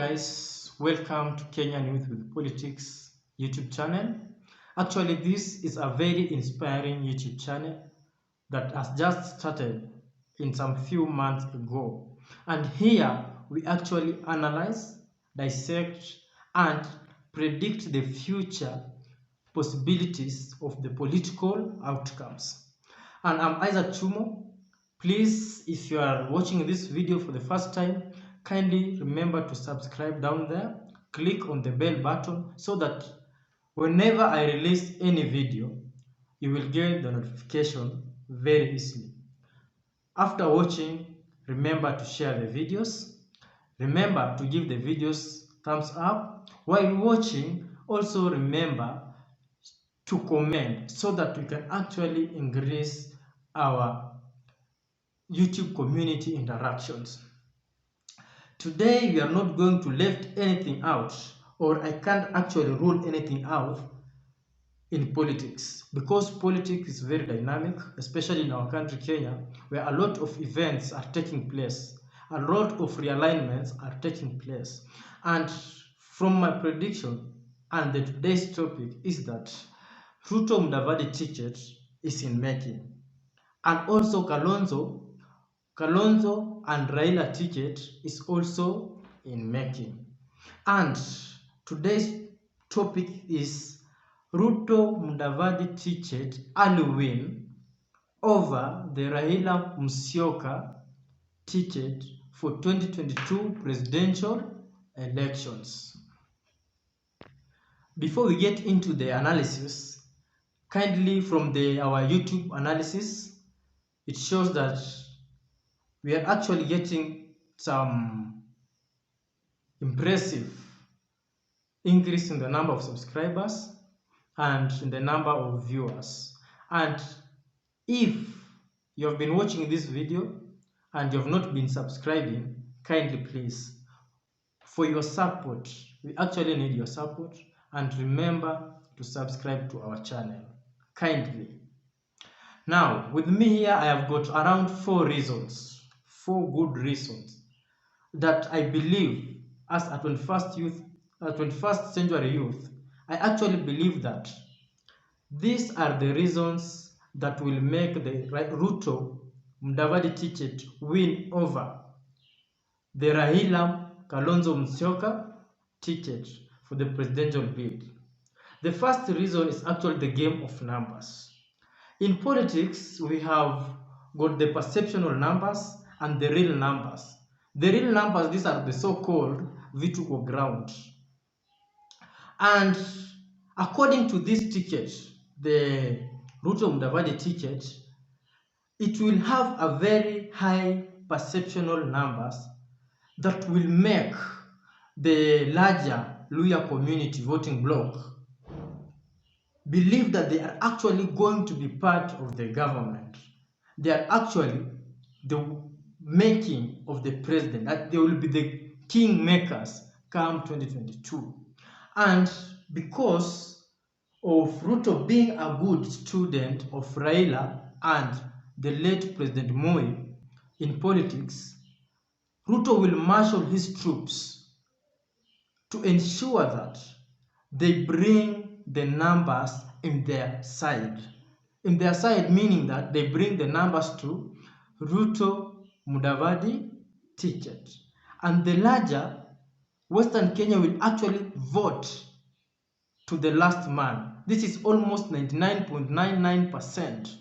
guys, welcome to Kenyan Youth with Politics YouTube channel. Actually, this is a very inspiring YouTube channel that has just started in some few months ago. And here we actually analyze, dissect, and predict the future possibilities of the political outcomes. And I'm Isaac CHUMO. Please, if you are watching this video for the first time, kindly remember to subscribe down there, click on the bell button so that whenever I release any video, you will get the notification very easily. After watching, remember to share the videos. Remember to give the videos thumbs up. While watching, also remember to comment so that we can actually increase our YouTube community interactions. Today we are not going to leave anything out, or I can't actually rule anything out in politics, because politics is very dynamic, especially in our country Kenya, where a lot of events are taking place, a lot of realignments are taking place. And from my prediction and the today's topic is that Ruto Mudavadi ticket is in making, and also Kalonzo and Raila ticket is also in making. And today's topic is Ruto Mudavadi ticket early win over the Raila MUSYOKA ticket for 2022 presidential elections. Before we get into the analysis, kindly from our YouTube analysis, it shows that we are actually getting some impressive increase in the number of subscribers and in the number of viewers. And if you have been watching this video and you have not been subscribing, kindly please, for your support, we actually need your support, and remember to subscribe to our channel, kindly. Now, with me here, I have got around four good reasons that I believe as a 21st century youth, I actually believe that these are the reasons that will make the Ruto Mudavadi ticket win over the Raila Kalonzo Musyoka ticket for the presidential bid. The first reason is actually the game of numbers. In politics, we have got the perceptual numbers and the real numbers. The real numbers, these are the so-called vertical ground. And according to this ticket, the Ruto Mudavadi ticket, it will have a very high perceptual numbers that will make the larger Luya community voting bloc believe that they are actually going to be part of the government. They are actually the making of the president, that they will be the king makers come 2022. And because of Ruto being a good student of Raila and the late President Moi in politics, Ruto will marshal his troops to ensure that they bring the numbers in their side. In their side, meaning that they bring the numbers to Ruto Mudavadi ticket. And the larger Western Kenya will actually vote to the last man. This is almost 99.99%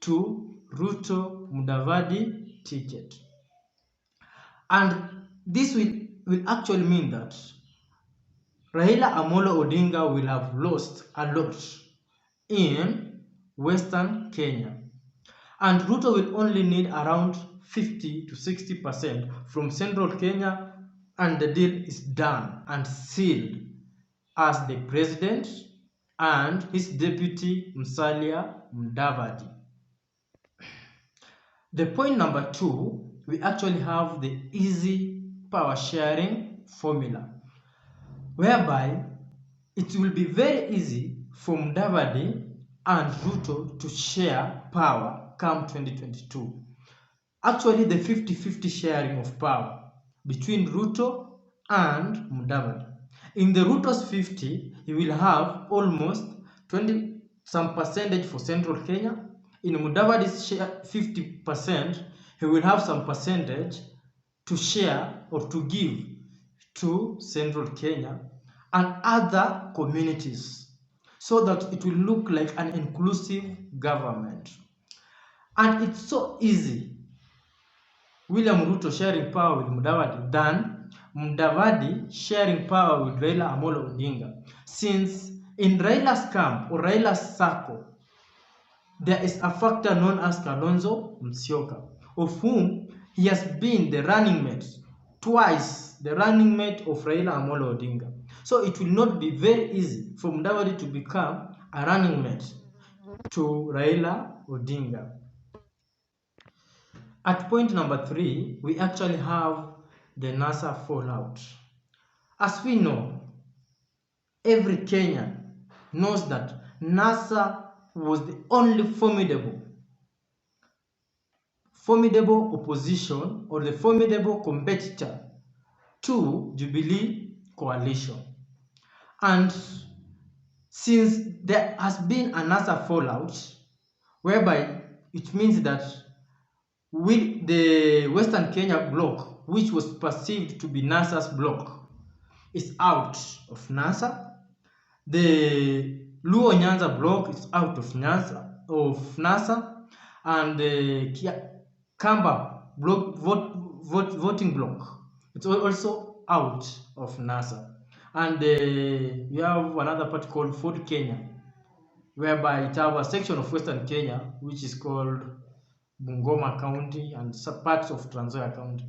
to Ruto Mudavadi ticket. And this will actually mean that Raila Amolo Odinga will have lost a lot in Western Kenya. And Ruto will only need around 50 to 60% from Central Kenya, and the deal is done and sealed as the president and his deputy Musalia Mudavadi. The point number two, we actually have the easy power sharing formula, whereby it will be very easy for Mudavadi and Ruto to share power come 2022. Actually, the 50-50 sharing of power between Ruto and Mudavadi. In the Ruto's 50, he will have almost 20 some percentage for Central Kenya. In Mudavadi's share 50%, he will have some percentage to share or to give to Central Kenya and other communities so that it will look like an inclusive government. And it's so easy, William Ruto sharing power with Mudavadi than Mudavadi sharing power with Raila Amolo Odinga. Since in Raila's camp or Raila's circle, there is a factor known as Kalonzo Musyoka, of whom he has been the running mate, twice the running mate of Raila Amolo Odinga. So it will not be very easy for Mudavadi to become a running mate to Raila Odinga. At point number 3, we actually have the NASA fallout. As we know, every Kenyan knows that NASA was the only formidable opposition or the formidable competitor to Jubilee coalition. And since there has been a NASA fallout, whereby it means that the Western Kenya bloc, which was perceived to be NASA's bloc, is out of NASA. The Luo Nyanza bloc is out of NASA, and the Kamba bloc, voting bloc, it's also out of NASA. And we have another part called Ford Kenya, whereby it have a section of Western Kenya which is called Bungoma County and parts of Trans Nzoia County.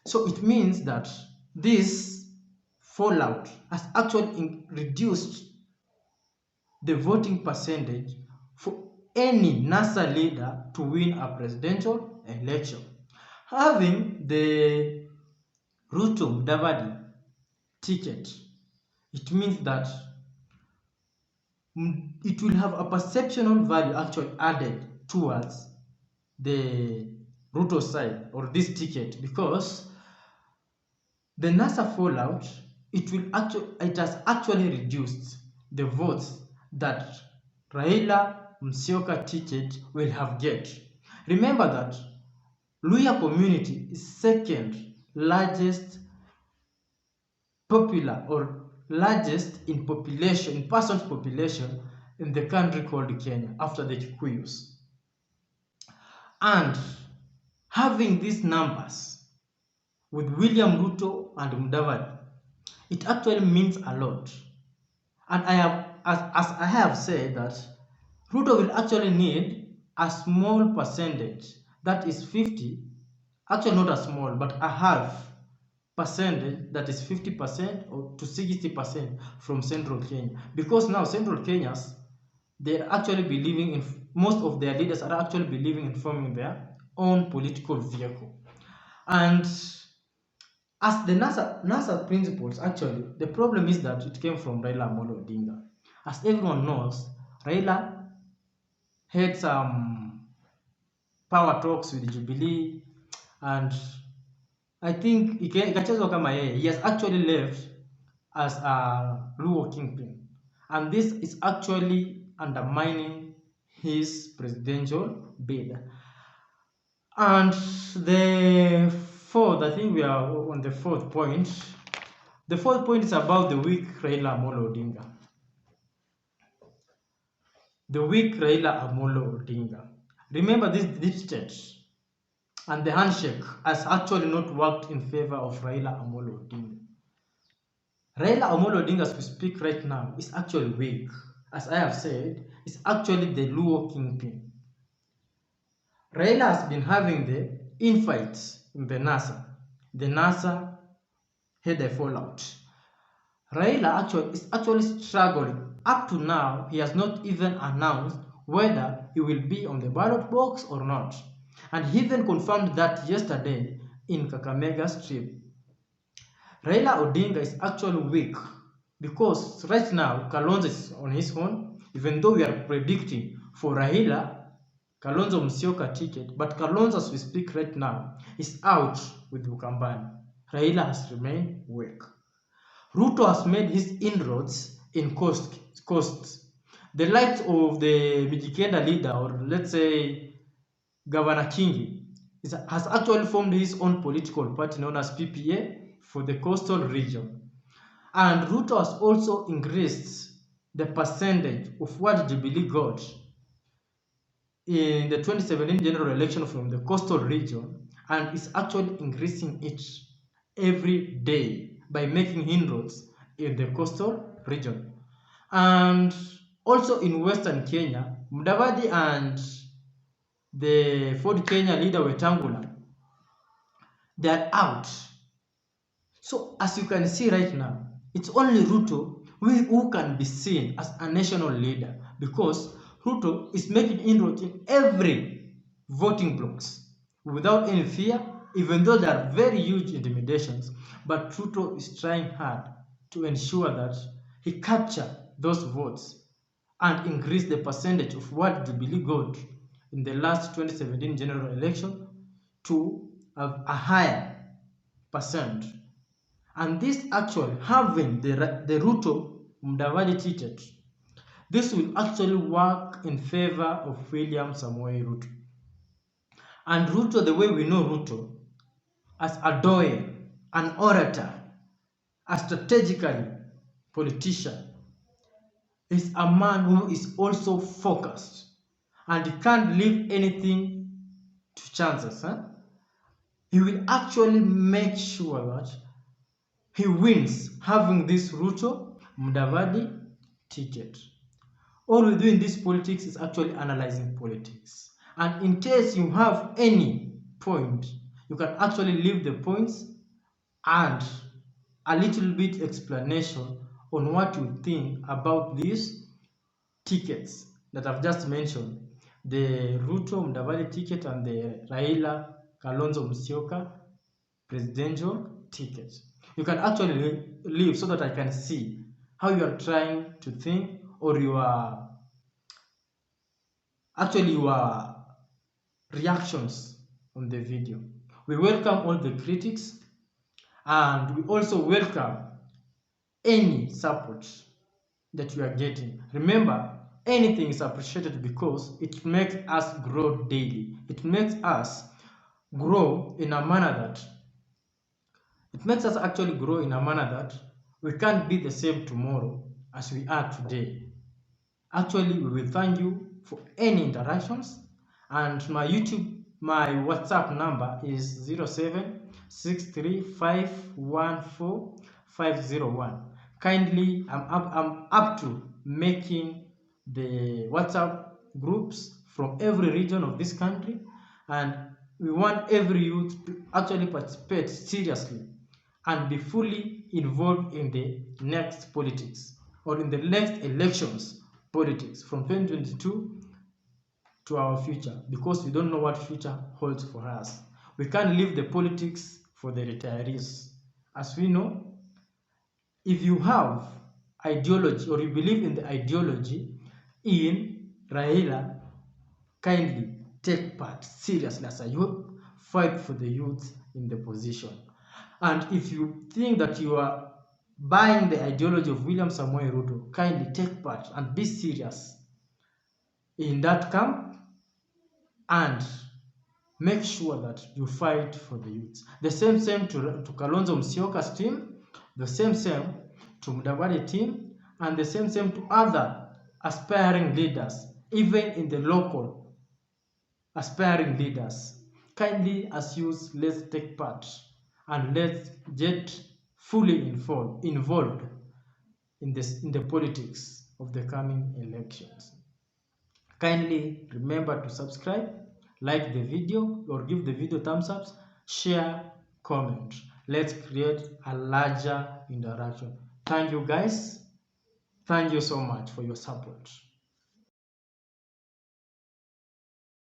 So it means that this fallout has actually reduced the voting percentage for any NASA leader to win a presidential election. Having the Ruto Mudavadi ticket, it means that it will have a perceptual value actually added towards the Ruto side or this ticket, because the NASA fallout, it has actually reduced the votes that Raila Musyoka ticket will have get. Remember that Luhya community is second largest popular or largest in population, in persons population in the country called Kenya after the Kikuyus. And having these numbers with William Ruto and Mudavadi, it actually means a lot. And as I have said, that Ruto will actually need a small percentage, that is 50, actually not a small, but a half percentage, that is 50% or to 60% from Central Kenya. Because now Central Kenyans, they're actually believing in, most of their leaders are actually believing in forming their own political vehicle. And as the NASA principles, actually, the problem is that it came from Raila Amolo Odinga. As everyone knows, Raila had some power talks with Jubilee, and I think ikachezwa kama yeye, he has actually left as a Luo kingpin, and this is actually undermining his presidential bid. And the fourth, I think we are on the fourth point. The fourth point is about the weak Raila Amolo Odinga. The weak Raila Amolo Odinga. Remember, this deep state and the handshake has actually not worked in favor of Raila Amolo Odinga. Raila Amolo Odinga, as we speak right now, is actually weak. As I have said, is actually the Luo kingpin. Raila has been having the infights in the NASA. The NASA had a fallout. Raila is actually struggling. Up to now, he has not even announced whether he will be on the ballot box or not. And he even confirmed that yesterday in Kakamega's trip. Raila Odinga is actually weak because right now Kalonzo is on his own, even though we are predicting for Raila Kalonzo Musyoka ticket, but Kalonzo, as we speak right now, is out with Ukambani. Raila has remained weak. Ruto has made his inroads in costs. The likes of the Mijikenda leader, or let's say Governor Kingi, has actually formed his own political party known as PPA for the coastal region. And Ruto has also increased the percentage of what Jubilee got in the 2017 general election from the coastal region, and is actually increasing it every day by making inroads in the coastal region. And also in Western Kenya, Mudavadi and the Ford Kenya leader Wetangula, they are out. So as you can see right now, it's only Ruto who can be seen as a national leader, because Ruto is making inroads in every voting blocks without any fear, even though there are very huge intimidations. But Ruto is trying hard to ensure that he capture those votes and increase the percentage of what Jubilee got in the last 2017 general election to a higher percent. And this actually having the Ruto Mudavadi ticket, this will actually work in favor of William Samoei Ruto. And Ruto, the way we know Ruto, as a doer, an orator, a strategically politician, is a man who is also focused, and he can't leave anything to chances. He will actually make sure that he wins having this Ruto Mudavadi ticket. All we do in this politics is actually analyzing politics. And in case you have any point, you can actually leave the points and a little bit explanation on what you think about these tickets that I've just mentioned. The Ruto Mudavadi ticket and the Raila Kalonzo Musyoka presidential ticket. You can actually leave so that I can see how you are trying to think, or your reactions on the video. We welcome all the critics, and we also welcome any support that you are getting. Remember, anything is appreciated because it makes us grow daily. It makes us grow in a manner that we can't be the same tomorrow as we are today. Actually, we will thank you for any interactions, and my WhatsApp number is 0763514501. Kindly, I'm up to making the WhatsApp groups from every region of this country, and we want every youth to actually participate seriously and be fully involved in the next politics, or in the next elections politics from 2022 to our future, because we don't know what future holds for us. We can't leave the politics for the retirees. As we know, if you have ideology, or you believe in the ideology in Raila, kindly take part seriously as a youth, fight for the youth in the position. And if you think that you are buying the ideology of William Samoei Ruto, kindly take part and be serious in that camp, and make sure that you fight for the youth. The same to Kalonzo Musyoka's team, the same to Mudavadi team, and the same to other aspiring leaders, even in the local aspiring leaders. Kindly, as youth, let's take part and let's get fully involved in the politics of the coming elections. Kindly remember to subscribe, like the video, or give the video thumbs up, share, comment. Let's create a larger interaction. Thank you guys. Thank you so much for your support.